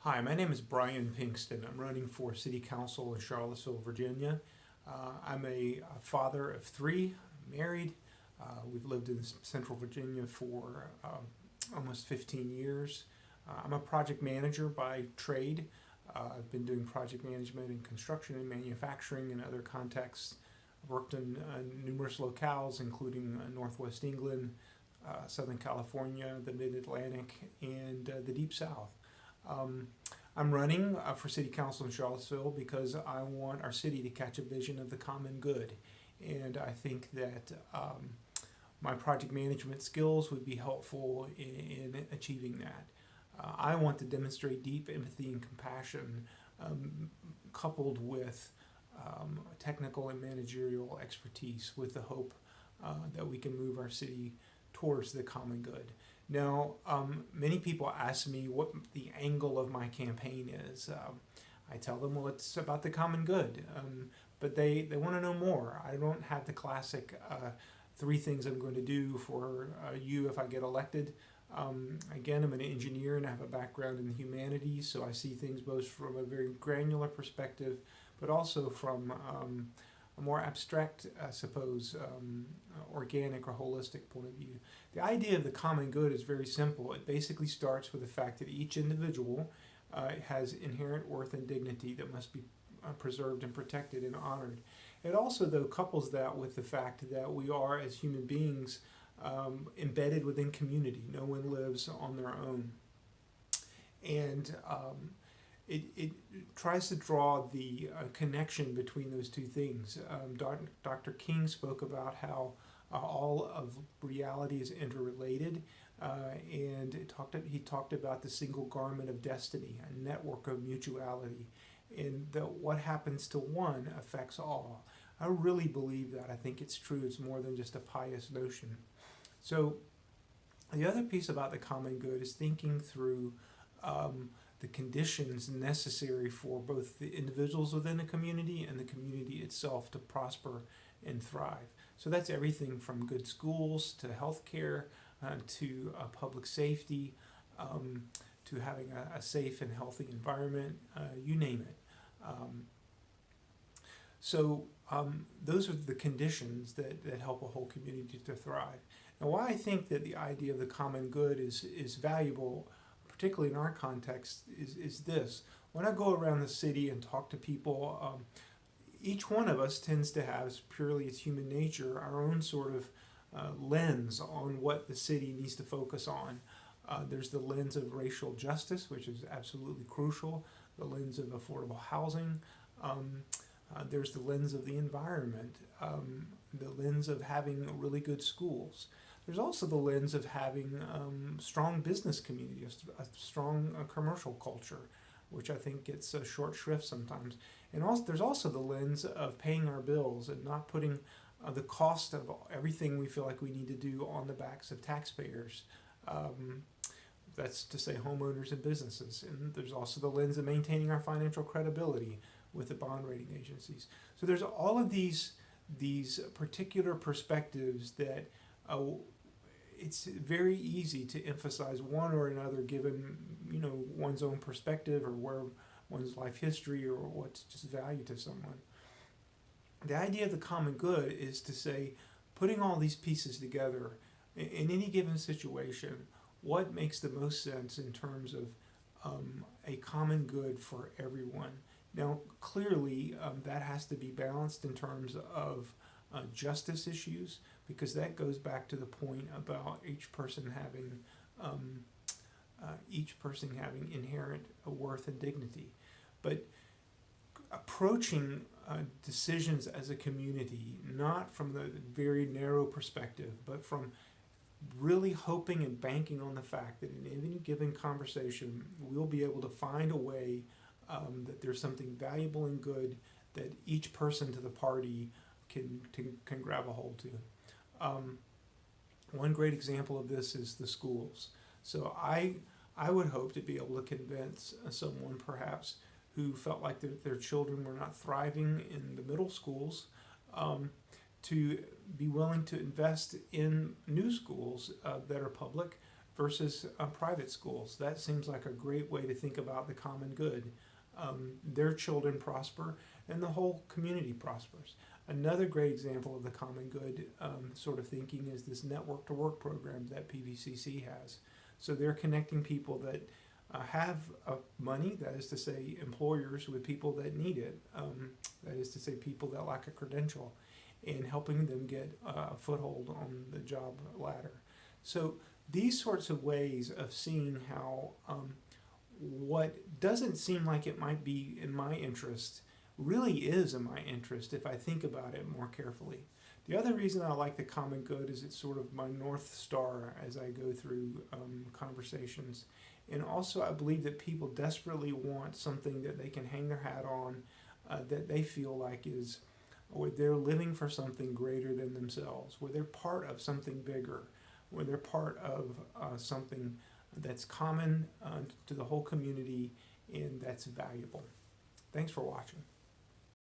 Hi, my name is Brian Pinkston. I'm running for City Council in Charlottesville, Virginia. I'm a father of three, married. We've lived in Central Virginia for almost 15 years. I'm a project manager by trade. I've been doing project management in construction and manufacturing and other contexts. I've worked in numerous locales, including Northwest England, Southern California, the Mid Atlantic, and the Deep South. Um, I'm running for City Council in Charlottesville because I want our city to catch a vision of the common good. And I think that my project management skills would be helpful in achieving that. I want to demonstrate deep empathy and compassion coupled with technical and managerial expertise with the hope that we can move our city towards the common good. Now, many people ask me what the angle of my campaign is. I tell them, well, it's about the common good, but they want to know more. I don't have the classic three things I'm going to do for you if I get elected. Again, I'm an engineer and I have a background in the humanities, so I see things both from a very granular perspective, but also from a more abstract, I suppose, organic or holistic point of view. The idea of the common good is very simple. It basically starts with the fact that each individual has inherent worth and dignity that must be preserved and protected and honored. It also, though, couples that with the fact that we are, as human beings, embedded within community. No one lives on their own. And it tries to draw the connection between those two things. Dr. King spoke about how all of reality is interrelated, and he talked about the single garment of destiny, a network of mutuality, and that what happens to one affects all. I really believe that. I think it's true. It's more than just a pious notion. So the other piece about the common good is thinking through the conditions necessary for both the individuals within the community and the community itself to prosper and thrive. So that's everything from good schools to healthcare to public safety to having a safe and healthy environment, you name it. Um, so those are the conditions that help a whole community to thrive. Now, why I think that the idea of the common good is valuable, particularly in our context, is this. When I go around the city and talk to people, each one of us tends to have, purely as human nature, our own sort of lens on what the city needs to focus on. There's the lens of racial justice, which is absolutely crucial, the lens of affordable housing. There's the lens of the environment, the lens of having really good schools. There's also the lens of having strong business community, a strong commercial culture, which I think gets a short shrift sometimes. And also, there's also the lens of paying our bills and not putting the cost of everything we feel like we need to do on the backs of taxpayers. Um, that's to say homeowners and businesses. And there's also the lens of maintaining our financial credibility with the bond rating agencies. So there's all of these particular perspectives that it's very easy to emphasize one or another given one's own perspective or where one's life history or what's just value to someone. The idea of the common good is to say, putting all these pieces together in any given situation, what makes the most sense in terms of a common good for everyone. Now, clearly, that has to be balanced in terms of justice issues, because that goes back to the point about um, each person having inherent worth and dignity. But approaching decisions as a community, not from the very narrow perspective, but from really hoping and banking on the fact that in any given conversation, we'll be able to find a way that there's something valuable and good that each person to the party can grab a hold to. Um, One great example of this is the schools. So I would hope to be able to convince someone perhaps who felt like their children were not thriving in the middle schools um, to be willing to invest in new schools that are public, versus private schools. That seems like a great way to think about the common good. Their children prosper and the whole community prospers. Another great example of the common good sort of thinking is this network to work program that PVCC has. So they're connecting people that have money, that is to say employers, with people that need it, that is to say people that lack a credential, and helping them get a foothold on the job ladder. So these sorts of ways of seeing how what doesn't seem like it might be in my interest really is in my interest if I think about it more carefully. The other reason I like the common good is it's sort of my North Star as I go through conversations. And also, I believe that people desperately want something that they can hang their hat on, that they feel like is, or they're living for something greater than themselves, where they're part of something bigger, where they're part of something that's common to the whole community and that's valuable. Thanks for watching.